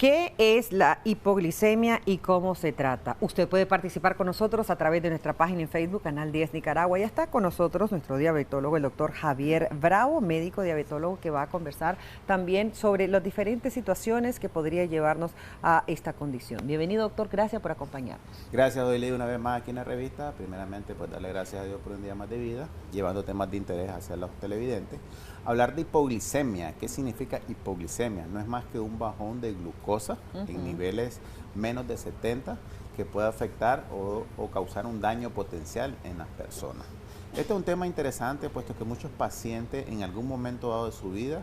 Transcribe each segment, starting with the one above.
¿Qué es la hipoglicemia y cómo se trata? Usted puede participar con nosotros a través de nuestra página en Facebook, Canal 10 Nicaragua. Ya está con nosotros nuestro diabetólogo, el doctor Javier Bravo, médico diabetólogo, que va a conversar también sobre las diferentes situaciones que podría llevarnos a esta condición. Bienvenido, doctor, gracias por acompañarnos. Gracias, doy una vez más aquí en la revista. Primeramente, pues darle gracias a Dios por un día más de vida, llevando temas de interés hacia los televidentes. Hablar de hipoglicemia. ¿Qué significa hipoglicemia? No es más que un bajón de glucosa en niveles menos de 70 que puede afectar o causar un daño potencial en las personas. Este es un tema interesante, puesto que muchos pacientes en algún momento dado de su vida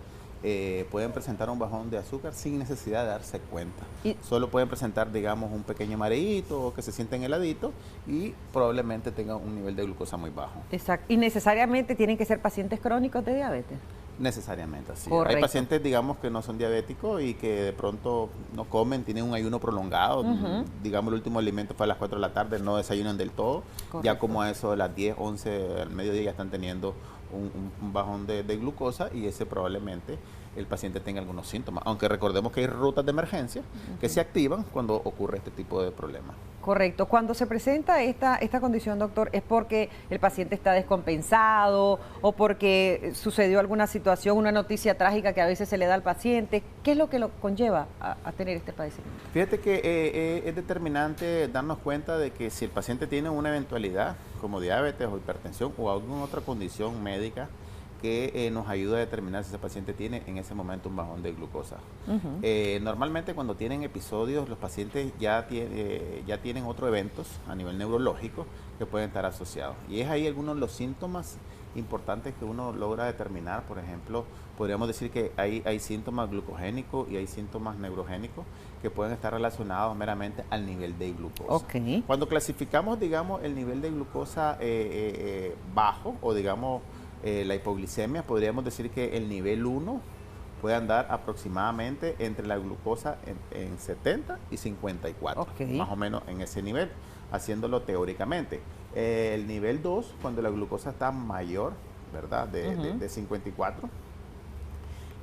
pueden presentar un bajón de azúcar sin necesidad de darse cuenta. Solo pueden presentar, digamos, un pequeño mareíto o que se sienten heladitos y probablemente tengan un nivel de glucosa muy bajo. Exacto. ¿Y necesariamente tienen que ser pacientes crónicos de diabetes? Necesariamente, así. Correcto. Hay pacientes, digamos, que no son diabéticos y que de pronto no comen, tienen un ayuno prolongado. Digamos, el último alimento fue a las 4 de la tarde, no desayunan del todo. Correcto. Ya como a eso de las 10, 11 al mediodía ya están teniendo un bajón de glucosa y ese probablemente el paciente tenga algunos síntomas. Aunque recordemos que hay rutas de emergencia que se activan cuando ocurre este tipo de problemas. Correcto. Cuando se presenta esta condición, doctor, ¿es porque el paciente está descompensado o porque sucedió alguna situación, una noticia trágica que a veces se le da al paciente? ¿Qué es lo que lo conlleva a tener este padecimiento? Fíjate que es determinante darnos cuenta de que si el paciente tiene una eventualidad como diabetes o hipertensión o alguna otra condición médica que nos ayuda a determinar si ese paciente tiene en ese momento un bajón de glucosa. Normalmente cuando tienen episodios, los pacientes ya tienen otros eventos a nivel neurológico que pueden estar asociados. Y es ahí algunos de los síntomas importantes que uno logra determinar. Por ejemplo, podríamos decir que hay síntomas glucogénicos y hay síntomas neurogénicos que pueden estar relacionados meramente al nivel de glucosa. Okay. Cuando clasificamos, digamos, el nivel de glucosa bajo o digamos la hipoglicemia, podríamos decir que el nivel 1 puede andar aproximadamente entre la glucosa en 70 y 54, más o menos en ese nivel, haciéndolo teóricamente. El nivel 2, cuando la glucosa está mayor, ¿verdad? De 54.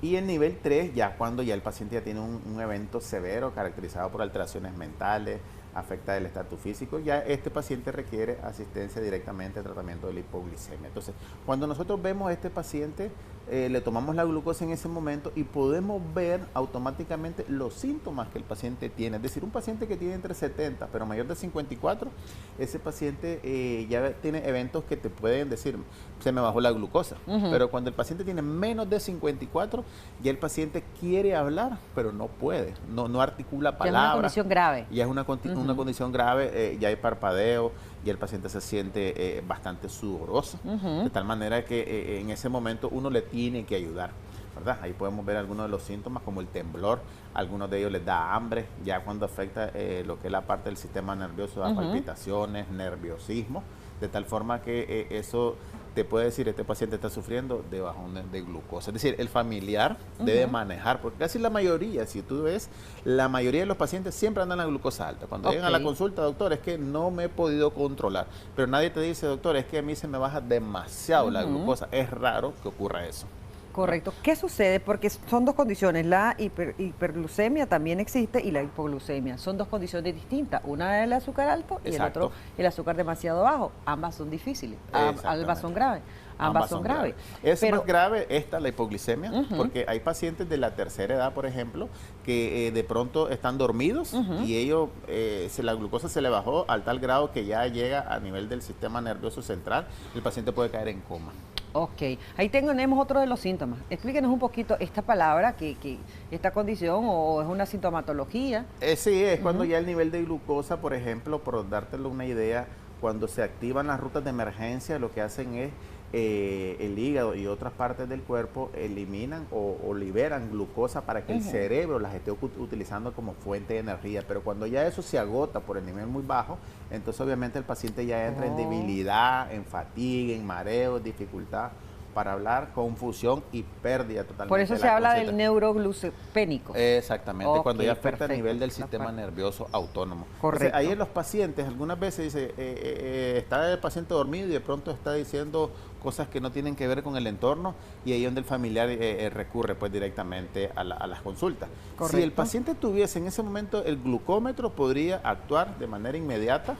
Y el nivel 3, ya cuando ya el paciente ya tiene un evento severo caracterizado por alteraciones mentales, afecta el estatus físico, ya este paciente requiere asistencia directamente al tratamiento de la hipoglicemia. Entonces, cuando nosotros vemos a este paciente, le tomamos la glucosa en ese momento y podemos ver automáticamente los síntomas que el paciente tiene. Es decir, un paciente que tiene entre 70 pero mayor de 54, ese paciente ya tiene eventos que te pueden decir, se me bajó la glucosa. Pero cuando el paciente tiene menos de 54, ya el paciente quiere hablar, pero no puede, no articula palabras. Ya es una condición grave. Ya es una condición grave, ya hay parpadeo, ya el paciente se siente bastante sudoroso, de tal manera que en ese momento uno le tiene que ayudar, ¿verdad? Ahí podemos ver algunos de los síntomas como el temblor, algunos de ellos les da hambre, ya cuando afecta lo que es la parte del sistema nervioso, da palpitaciones, nerviosismo, de tal forma que eso te puede decir, este paciente está sufriendo de bajón de glucosa. Es decir, el familiar debe manejar, porque casi la mayoría, si tú ves, la mayoría de los pacientes siempre andan la glucosa alta. Cuando llegan a la consulta, doctor, es que no me he podido controlar. Pero nadie te dice, doctor, es que a mí se me baja demasiado la glucosa. Es raro que ocurra eso. Correcto. ¿Qué sucede? Porque son dos condiciones, la hiperglucemia también existe y la hipoglucemia. Son dos condiciones distintas. Una es el azúcar alto y el otro el azúcar demasiado bajo. Ambas son difíciles, ambas son graves. Ambas son graves. Es más grave esta, la hipoglicemia, porque hay pacientes de la tercera edad, por ejemplo, que de pronto están dormidos y ellos, la glucosa se le bajó al tal grado que ya llega a nivel del sistema nervioso central, el paciente puede caer en coma. Ok, ahí tenemos otro de los síntomas. Explíquenos un poquito esta palabra, esta condición o es una sintomatología. Sí, es cuando ya el nivel de glucosa, por ejemplo, por dártelo una idea, cuando se activan las rutas de emergencia, lo que hacen es el hígado y otras partes del cuerpo eliminan o liberan glucosa para que el cerebro las esté utilizando como fuente de energía, pero cuando ya eso se agota por el nivel muy bajo, entonces obviamente el paciente ya entra en debilidad, en fatiga, en mareo, dificultad para hablar, confusión y pérdida totalmente. Por eso de se la habla conciencia. del neuroglucopénico. Exactamente, Ok, cuando ya afecta a perfecto, nivel del esa sistema parte. nervioso autónomo. Correcto. Entonces, ahí en los pacientes, algunas veces dice, está el paciente dormido y de pronto está diciendo cosas que no tienen que ver con el entorno, y ahí es donde el familiar recurre pues directamente a las consultas. Correcto. Si el paciente tuviese en ese momento el glucómetro, podría actuar de manera inmediata,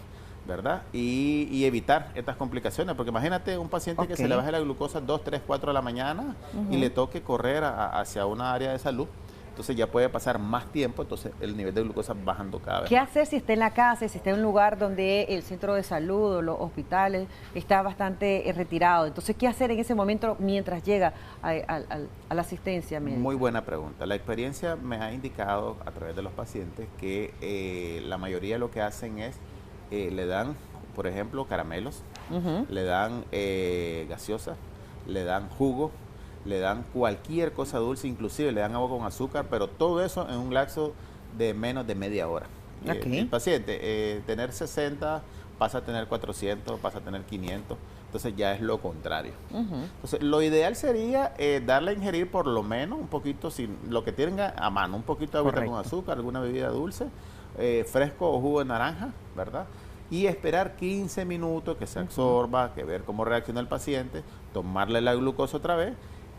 ¿verdad? Y evitar estas complicaciones, porque imagínate un paciente que se le baje la glucosa 2, 3, 4 de la mañana y le toque correr hacia una área de salud. Entonces ya puede pasar más tiempo, entonces el nivel de glucosa bajando cada vez. ¿Qué hacer si está en la casa, si está en un lugar donde el centro de salud o los hospitales está bastante retirado? Entonces, ¿qué hacer en ese momento mientras llega a la asistencia médica? Muy buena pregunta. La experiencia me ha indicado a través de los pacientes que la mayoría lo que hacen es, le dan, por ejemplo, caramelos, le dan gaseosa, le dan jugo, le dan cualquier cosa dulce, inclusive le dan agua con azúcar, pero todo eso en un lapso de menos de media hora. El paciente, tener 60, pasa a tener 400, pasa a tener 500, entonces ya es lo contrario. Entonces, lo ideal sería darle a ingerir por lo menos un poquito, lo que tenga a mano, un poquito de agua con azúcar, alguna bebida dulce, fresco o jugo de naranja, ¿verdad? Y esperar 15 minutos que se absorba, que ver cómo reacciona el paciente, tomarle la glucosa otra vez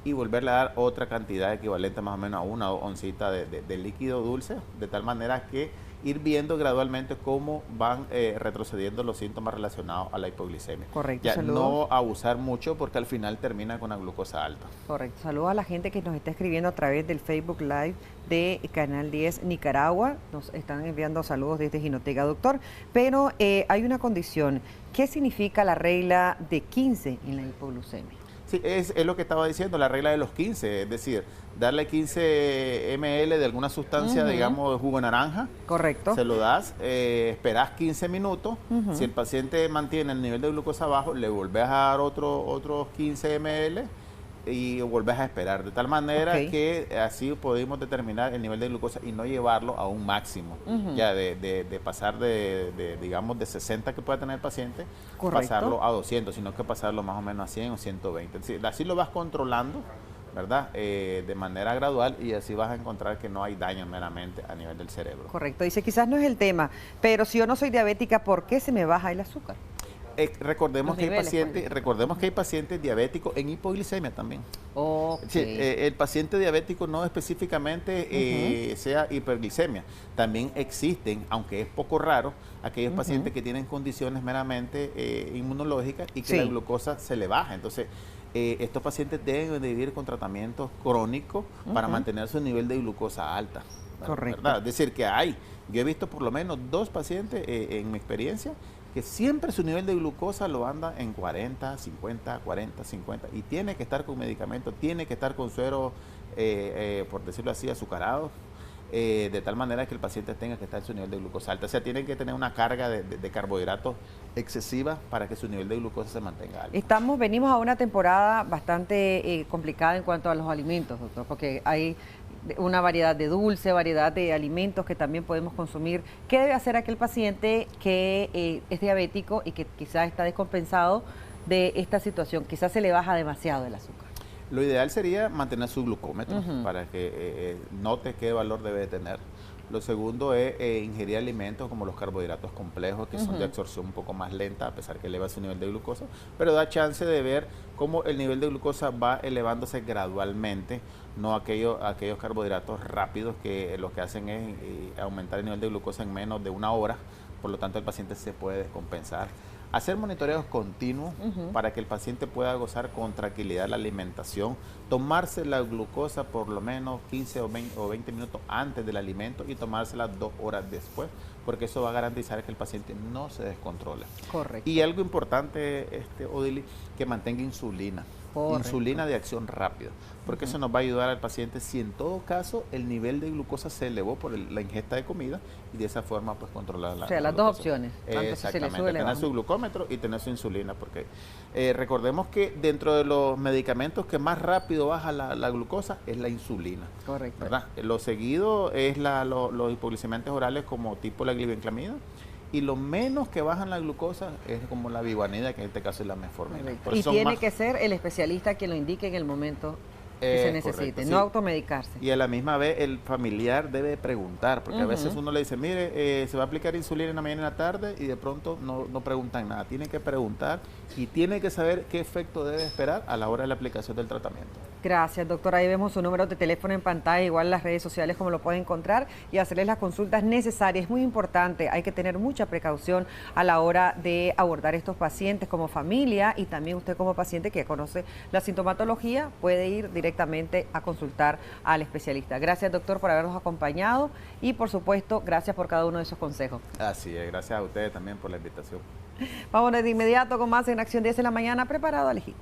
y volverle a dar otra cantidad equivalente más o menos a una oncita de líquido dulce, de tal manera que ir viendo gradualmente cómo van retrocediendo los síntomas relacionados a la hipoglicemia. Correcto. Ya no abusar mucho, porque al final termina con la glucosa alta. Correcto. Saludos a la gente que nos está escribiendo a través del Facebook Live de Canal 10 Nicaragua. Nos están enviando saludos desde Jinotega, doctor. Pero hay una condición. ¿Qué significa la regla de 15 en la hipoglucemia? Sí, es lo que estaba diciendo, la regla de los 15, es decir, darle 15 ml de alguna sustancia, digamos, de jugo de naranja. Correcto. Se lo das, esperas 15 minutos, si el paciente mantiene el nivel de glucosa bajo, le volvés a dar otros 15 ml y volvés a esperar, de tal manera que así podemos determinar el nivel de glucosa y no llevarlo a un máximo, ya de pasar digamos, de 60 que pueda tener el paciente, pasarlo a 200, sino que pasarlo más o menos a 100 o 120. Así lo vas controlando, ¿verdad? De manera gradual, y así vas a encontrar que no hay daño meramente a nivel del cerebro. Correcto. Dice, quizás no es el tema, pero si yo no soy diabética, ¿por qué se me baja el azúcar? Recordemos que hay pacientes diabéticos en hipoglicemia también. Sí, el paciente diabético no específicamente sea hiperglicemia. También existen, aunque es poco raro, aquellos pacientes que tienen condiciones meramente inmunológicas y que la glucosa se le baja. Entonces, estos pacientes deben de vivir con tratamientos crónicos para mantener su nivel de glucosa alta. Correcto. ¿Verdad? Es decir, yo he visto por lo menos 2 pacientes en mi experiencia que siempre su nivel de glucosa lo anda en 40, 50, 40, 50, y tiene que estar con medicamentos, tiene que estar con suero, por decirlo así, azucarado, de tal manera que el paciente tenga que estar en su nivel de glucosa alta. O sea, tienen que tener una carga de carbohidratos excesiva para que su nivel de glucosa se mantenga alto. Venimos a una temporada bastante complicada en cuanto a los alimentos, doctor, porque hay una variedad de dulce, variedad de alimentos que también podemos consumir. ¿Qué debe hacer aquel paciente que es diabético y que quizás está descompensado de esta situación? Quizás se le baja demasiado el azúcar. Lo ideal sería mantener su glucómetro para que note qué valor debe de tener. Lo segundo es ingerir alimentos como los carbohidratos complejos, que son de absorción un poco más lenta, a pesar que eleva su nivel de glucosa, pero da chance de ver cómo el nivel de glucosa va elevándose gradualmente, no aquellos carbohidratos rápidos que lo que hacen es aumentar el nivel de glucosa en menos de una hora, por lo tanto el paciente se puede descompensar. Hacer monitoreos continuos para que el paciente pueda gozar con tranquilidad la alimentación, tomarse la glucosa por lo menos 15 o 20 minutos antes del alimento y tomársela 2 horas después, porque eso va a garantizar que el paciente no se descontrole. Correcto. Y algo importante, Odili, que mantenga insulina. Insulina de acción rápida, porque eso nos va a ayudar al paciente si en todo caso el nivel de glucosa se elevó por la ingesta de comida, y de esa forma pues controlar la las glucosa. 2 opciones. Exactamente, tener su glucómetro y tener su insulina, porque recordemos que dentro de los medicamentos que más rápido baja la glucosa es la insulina. Correcto. ¿Verdad? Lo seguido es los hipoglicemiantes orales como tipo la glibenclamida, y lo menos que bajan la glucosa es como la biguanida, que en este caso es la metformina. Y tiene que ser el especialista quien lo indique en el momento que se necesite, correcto, sí. no automedicarse. Y a la misma vez el familiar debe preguntar, porque a veces uno le dice, mire, se va a aplicar insulina en la mañana y en la tarde, y de pronto no preguntan nada. Tiene que preguntar y tiene que saber qué efecto debe esperar a la hora de la aplicación del tratamiento. Gracias, doctora. Ahí vemos su número de teléfono en pantalla, igual en las redes sociales como lo puede encontrar, y hacerles las consultas necesarias. Es muy importante, hay que tener mucha precaución a la hora de abordar estos pacientes como familia, y también usted como paciente que conoce la sintomatología puede ir directamente a consultar al especialista. Gracias, doctor, por habernos acompañado y, por supuesto, gracias por cada uno de esos consejos. Así es, gracias a ustedes también por la invitación. Vámonos de inmediato con más en Acción 10 en la mañana, preparado, Alejito.